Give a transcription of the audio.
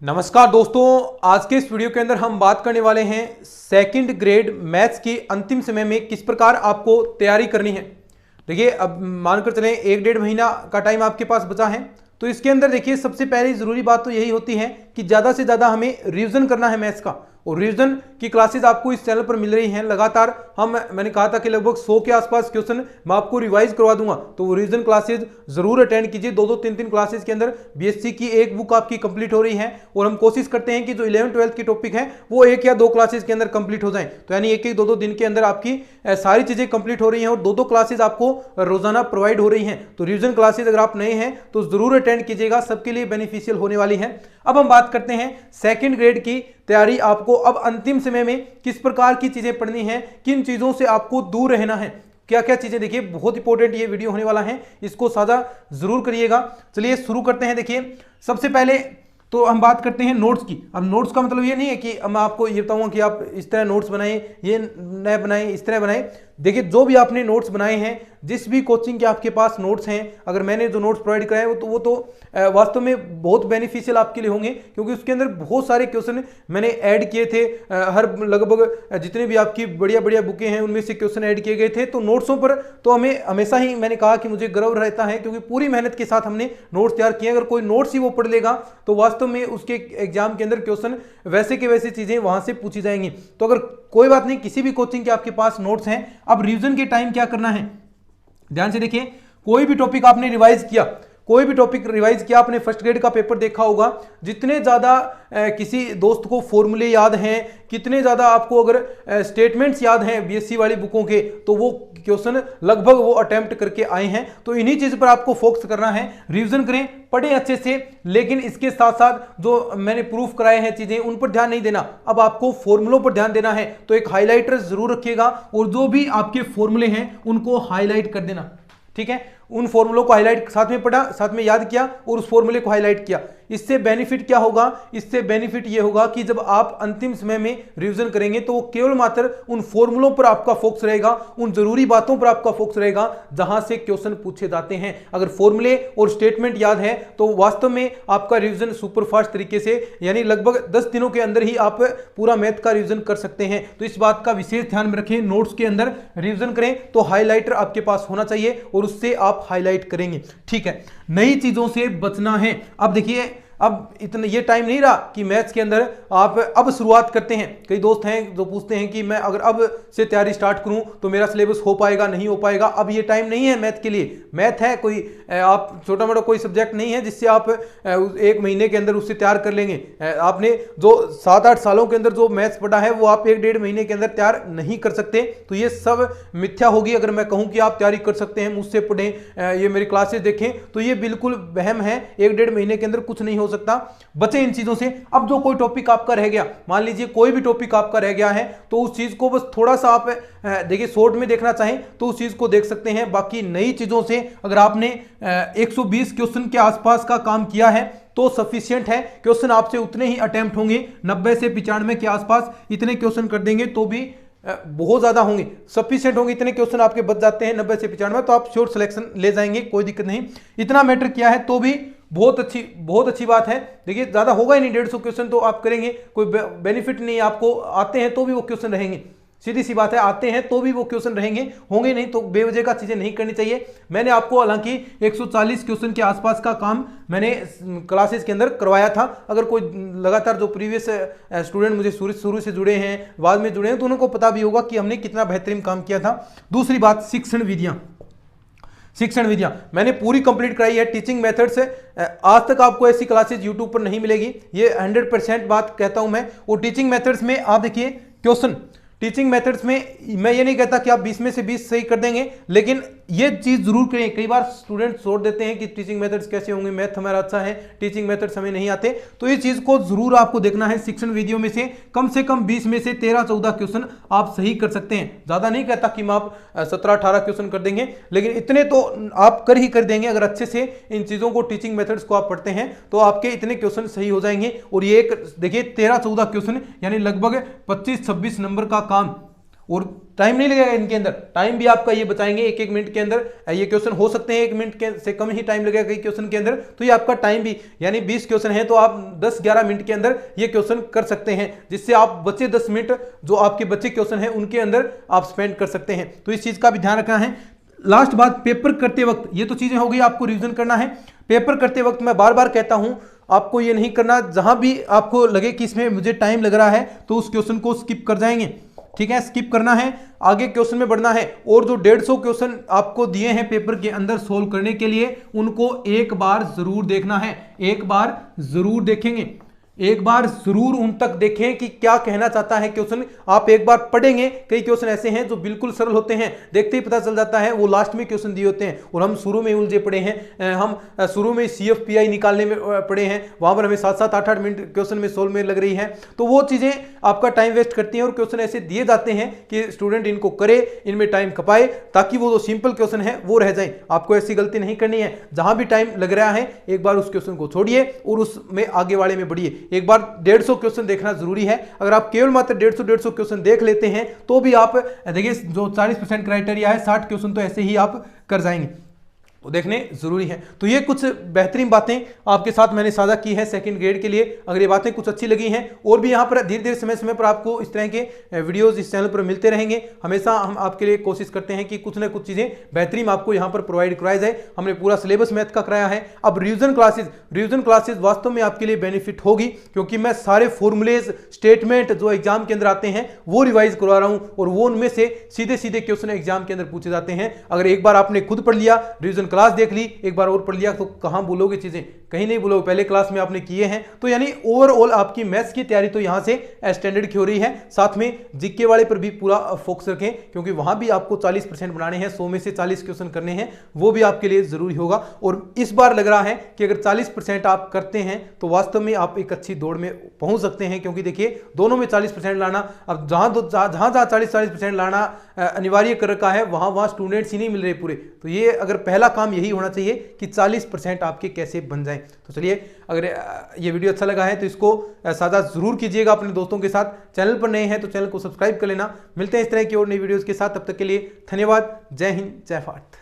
नमस्कार दोस्तों, आज के इस वीडियो के अंदर हम बात करने वाले हैं सेकंड ग्रेड मैथ्स की अंतिम समय में किस प्रकार आपको तैयारी करनी है। देखिए, अब मानकर चलें 1-1.5 महीना का टाइम आपके पास बचा है, तो इसके अंदर देखिए सबसे पहली ज़रूरी बात तो यही होती है कि ज़्यादा से ज़्यादा हमें रिवीजन करना है मैथ्स का। और रिवीजन की क्लासेस आपको इस चैनल पर मिल रही हैं लगातार। मैंने कहा था कि लगभग 100 के आसपास क्वेश्चन मैं आपको रिवाइज करवा दूंगा, तो वो रिवीजन क्लासेस जरूर अटेंड कीजिए। 2-2, 3-3 क्लासेस के अंदर बीएससी की एक बुक आपकी कंप्लीट हो रही है और हम कोशिश करते हैं कि जो 11th-12th की टॉपिक है वो 1 या 2 क्लासेस के अंदर कंप्लीट हो जाए। तो यानी 1-1, 2-2 दिन के अंदर आपकी सारी चीजें कंप्लीट हो रही हैं और 2-2 क्लासेस आपको रोजाना प्रोवाइड हो रही हैं। तो रिवीजन क्लासेस अगर आप नए हैं तो जरूर अटेंड कीजिएगा, सबके लिए बेनिफिशियल होने वाली है। अब हम बात करते हैं सेकंड ग्रेड की तैयारी। आपको अब अंतिम समय में किस प्रकार की चीजें पढ़नी है, किन चीजों से आपको दूर रहना है, क्या क्या चीजें, देखिए बहुत इंपॉर्टेंट ये वीडियो होने वाला है, इसको साझा जरूर करिएगा। चलिए शुरू करते हैं। देखिए सबसे पहले तो हम बात करते हैं नोट्स की। अब नोट्स का मतलब ये नहीं है कि अब मैं आपको ये बताऊंगा कि आप इस तरह नोट्स बनाएं, ये नए बनाएं, इस तरह बनाएं। देखिए जो भी आपने नोट्स बनाए हैं, जिस भी कोचिंग के आपके पास नोट्स हैं, अगर मैंने जो नोट्स प्रोवाइड कराए वो तो वास्तव में बहुत बेनिफिशियल आपके लिए होंगे, क्योंकि उसके अंदर बहुत सारे क्वेश्चन मैंने ऐड किए थे। हर लगभग जितने भी आपकी बढ़िया बढ़िया बुकें हैं उनमें से क्वेश्चन ऐड किए गए थे। तो नोट्सों पर तो हमें हमेशा ही मैंने कहा कि मुझे गर्व रहता है, क्योंकि पूरी मेहनत के साथ हमने नोट्स तैयार किए। अगर कोई नोट्स ही वो पढ़ लेगा तो वास्तव में उसके एग्जाम के अंदर क्वेश्चन वैसे के वैसे चीजें वहां से पूछी जाएंगी। तो अगर कोई बात नहीं, किसी भी कोचिंग के आपके पास नोट्स हैं, अब रिवीजन के टाइम क्या करना है, ध्यान से देखिए। कोई भी टॉपिक आपने रिवाइज किया, कोई भी टॉपिक रिवाइज किया, आपने फर्स्ट ग्रेड का पेपर देखा होगा, जितने ज्यादा किसी दोस्त को फॉर्मूले याद हैं, कितने ज्यादा आपको अगर स्टेटमेंट्स याद हैं बीएससी वाली बुकों के, तो वो क्वेश्चन लगभग वो अटेम्प्ट करके आए हैं। तो इन्हीं चीज पर आपको फोकस करना है, रिवीजन करें, पढ़ें अच्छे से, लेकिन इसके साथ साथ जो मैंने प्रूफ कराए हैं चीजें उन पर ध्यान नहीं देना। अब आपको फॉर्मूलों पर ध्यान देना है, तो एक हाईलाइटर जरूर रखिएगा और जो भी आपके फॉर्मूले हैं उनको हाईलाइट कर देना, ठीक है। उन फॉर्मूलों को हाईलाइट, साथ में पढ़ा, साथ में याद किया और उस फॉर्मूले को हाईलाइट किया। इससे बेनिफिट क्या होगा, इससे बेनिफिट ये होगा कि जब आप अंतिम समय में रिवीजन करेंगे तो वो केवल मात्र उन फॉर्मूलों पर आपका फोकस रहेगा, उन जरूरी बातों पर आपका फोकस रहेगा जहां से क्वेश्चन पूछे जाते हैं। अगर फॉर्मूले और स्टेटमेंट याद है तो वास्तव में आपका रिवीजन सुपरफास्ट तरीके से, यानी लगभग 10 दिनों के अंदर ही आप पूरा मैथ का रिवीजन कर सकते हैं। तो इस बात का विशेष ध्यान में रखें, नोट्स के अंदर रिवीजन करें तो हाईलाइटर आपके पास होना चाहिए और उससे आप हाईलाइट करेंगे, ठीक है। नई चीजों से बचना है। अब देखिए, अब इतना ये टाइम नहीं रहा कि मैथ्स के अंदर आप अब शुरुआत करते हैं। कई दोस्त हैं जो पूछते हैं कि मैं अगर अब से तैयारी स्टार्ट करूं तो मेरा सिलेबस हो पाएगा, नहीं हो पाएगा। अब ये टाइम नहीं है मैथ के लिए। मैथ है कोई आप छोटा मोटा कोई सब्जेक्ट नहीं है जिससे आप 1 महीने के अंदर उससे तैयार कर लेंगे। आपने जो 7-8 सालों के अंदर जो मैथ्स पढ़ा है वो आप 1-1.5 महीने के अंदर तैयार नहीं कर सकते। तो ये सब मिथ्या होगी अगर मैं कहूँ कि आप तैयारी कर सकते हैं, मुझसे पढ़ें, ये मेरी क्लासेस देखें, तो ये बिल्कुल वहम है। 1-1.5 महीने के अंदर कुछ नहीं हो सकता। बचे इन चीजों से। अब जो कोई टॉपिक आपका रह गया, मान लीजिए कोई भी टॉपिक आपका रह गया है, तो उस चीज को बस थोड़ा सा आप देखिए शॉर्ट में देखना चाहें तो उस चीज को देख सकते हैं। बाकी नई चीजों से अगर आपने 120 क्वेश्चन के आसपास का काम किया है तो सफिशिएंट है। क्वेश्चन आपसे उतने ही अटेम्प्ट होंगे, 90 से 95 के आसपास इतने क्वेश्चन कर देंगे तो भी बहुत ज्यादा होंगे, सफिशिएंट होंगे। इतने क्वेश्चन आपके बच जाते हैं 90 से 95, तो आप श्योर सिलेक्शन ले जाएंगे, कोई दिक्कत नहीं। इतना मैटर किया है तो भी बहुत अच्छी बात है। देखिए ज्यादा होगा ही नहीं, 150 क्वेश्चन तो आप करेंगे, कोई बेनिफिट नहीं। आपको आते हैं तो भी वो क्वेश्चन रहेंगे, सीधी सी बात है, आते हैं तो भी वो क्वेश्चन रहेंगे, होंगे नहीं। तो बेवजह का चीजें नहीं करनी चाहिए। मैंने आपको हालांकि 140 क्वेश्चन के आसपास का काम मैंने क्लासेस के अंदर करवाया था। अगर कोई लगातार जो प्रीवियस स्टूडेंट मुझे शुरू से जुड़े हैं, बाद में जुड़े हैं, तो उनको पता भी होगा कि हमने कितना बेहतरीन काम किया था। दूसरी बात, शिक्षण विधियां मैंने पूरी कंप्लीट कराई है। टीचिंग मेथड्स आज तक आपको ऐसी क्लासेस यूट्यूब पर नहीं मिलेगी, ये 100% बात कहता हूं मैं। और टीचिंग मेथड्स में आप देखिए क्वेश्चन, टीचिंग मेथड्स में मैं ये नहीं कहता कि आप 20 में से 20 सही कर देंगे, लेकिन ये चीज जरूर करें। कई बार स्टूडेंट छोड़ देते हैं कि टीचिंग मेथड्स कैसे होंगे, मैथ हमारा अच्छा है, टीचिंग मेथड्स हमें नहीं आते। तो ये चीज को जरूर आपको देखना है। शिक्षण वीडियो में से कम 20 में से 13-14 क्वेश्चन आप सही कर सकते हैं। ज्यादा नहीं कहता कि आप 17-18 क्वेश्चन कर देंगे, लेकिन इतने तो आप कर ही कर देंगे। अगर अच्छे से इन चीजों को, टीचिंग मेथड्स को आप पढ़ते हैं तो आपके इतने क्वेश्चन सही हो जाएंगे। और ये एक देखिए 13-14 क्वेश्चन यानी लगभग 25-26 नंबर का काम और टाइम नहीं लगेगा इनके अंदर, टाइम भी आपका ये बताएंगे 1-1 मिनट के अंदर ये क्वेश्चन हो सकते हैं, 1 मिनट से कम ही टाइम लगेगा कई क्वेश्चन के अंदर। तो ये आपका टाइम भी यानी 20 क्वेश्चन है तो आप 10-11 मिनट के अंदर ये क्वेश्चन कर सकते हैं, जिससे आप बचे 10 मिनट जो आपके बचे क्वेश्चन है उनके अंदर आप स्पेंड कर सकते हैं। तो इस चीज का भी ध्यान रखना है। लास्ट बात, पेपर करते वक्त ये तो चीजें हो गई, आपको रिवीजन करना है। पेपर करते वक्त मैं बार बार कहता हूं आपको ये नहीं करना, जहां भी आपको लगे कि इसमें मुझे टाइम लग रहा है तो उस क्वेश्चन को स्किप कर जाएंगे, ठीक है, स्किप करना है, आगे क्वेश्चन में बढ़ना है। और जो 150 क्वेश्चन आपको दिए हैं पेपर के अंदर सोल्व करने के लिए, उनको एक बार जरूर देखना है, एक बार जरूर देखेंगे, एक बार जरूर उन तक देखें कि क्या कहना चाहता है क्वेश्चन। आप एक बार पढ़ेंगे, कई क्वेश्चन ऐसे हैं जो बिल्कुल सरल होते हैं, देखते ही पता चल जाता है वो लास्ट में क्वेश्चन दिए होते हैं और हम शुरू में उलझे पड़े हैं, हम शुरू में CFPI निकालने में पड़े हैं, वहां पर हमें 7-7 8-8 मिनट क्वेश्चन में सोल्व में लग रही है। तो वो चीजें आपका टाइम वेस्ट करती हैं और क्वेश्चन ऐसे दिए जाते हैं कि स्टूडेंट इनको करे, इनमें टाइम खपाए ताकि वो जो सिंपल क्वेश्चन है वो रह जाए। आपको ऐसी गलती नहीं करनी है, जहां भी टाइम लग रहा है एक बार उस क्वेश्चन को छोड़िए और उसमें आगे वाले में बढ़िए। एक बार 150 क्वेश्चन देखना जरूरी है। अगर आप केवल मात्र 150 क्वेश्चन देख लेते हैं तो भी आप देखिए जो 40% क्राइटेरिया है 60 क्वेश्चन तो ऐसे ही आप कर जाएंगे, वो देखने जरूरी है। तो ये कुछ बेहतरीन बातें आपके साथ मैंने साझा की है सेकंड ग्रेड के लिए। अगर ये बातें कुछ अच्छी लगी हैं, और भी यहाँ पर धीरे धीरे समय समय पर आपको इस तरह के वीडियोस इस चैनल पर मिलते रहेंगे। हमेशा हम आपके लिए कोशिश करते हैं कि कुछ ना कुछ चीजें बेहतरीन आपको यहाँ पर प्रोवाइड कराया जाए। हमने पूरा सिलेबस मैथ का कराया है। अब रिवीजन क्लासेज वास्तव में आपके लिए बेनिफिट होगी, क्योंकि मैं सारे फॉर्मूलेज स्टेटमेंट जो एग्जाम के अंदर आते हैं वो रिवाइज करवा रहा हूँ, और वो उनमें से सीधे सीधे क्वेश्चन एग्जाम के अंदर पूछे जाते हैं। अगर एक बार आपने खुद पढ़ लिया, रिवीजन क्लास देख ली, एक बार और पढ़ लिया, तो कहां भूलोगे चीजें, कहीं नहीं भूलोगे, पहले क्लास में आपने किए हैं। तो यानी ओवरऑल आपकी मैथ्स की तैयारी तो यहां से स्टैंडर्ड की हो रही है। साथ में जीके वाले पर भी पूरा फोकस रखें, क्योंकि वहां भी आपको 40% बनाने हैं, 100 में से 40 क्वेश्चन करने हैं, वो भी आपके लिए जरूरी होगा। और इस बार लग रहा है कि अगर 40% आप करते हैं तो वास्तव में आप एक अच्छी दौड़ में पहुंच सकते हैं, क्योंकि देखिए दोनों में 40% लाना, अब जहां 40% लाना अनिवार्य कर रखा है, वहां स्टूडेंट्स ही नहीं मिल रहे पूरे। तो ये अगर पहला काम यही होना चाहिए कि 40% आपके कैसे बन जाएं। तो चलिए, अगर ये वीडियो अच्छा लगा है तो इसको साझा जरूर कीजिएगा अपने दोस्तों के साथ। चैनल पर नए हैं तो चैनल को सब्सक्राइब कर लेना। मिलते हैं इस तरह की और नई वीडियोस के साथ, तब तक के लिए धन्यवाद। जय हिंद, जय भारत।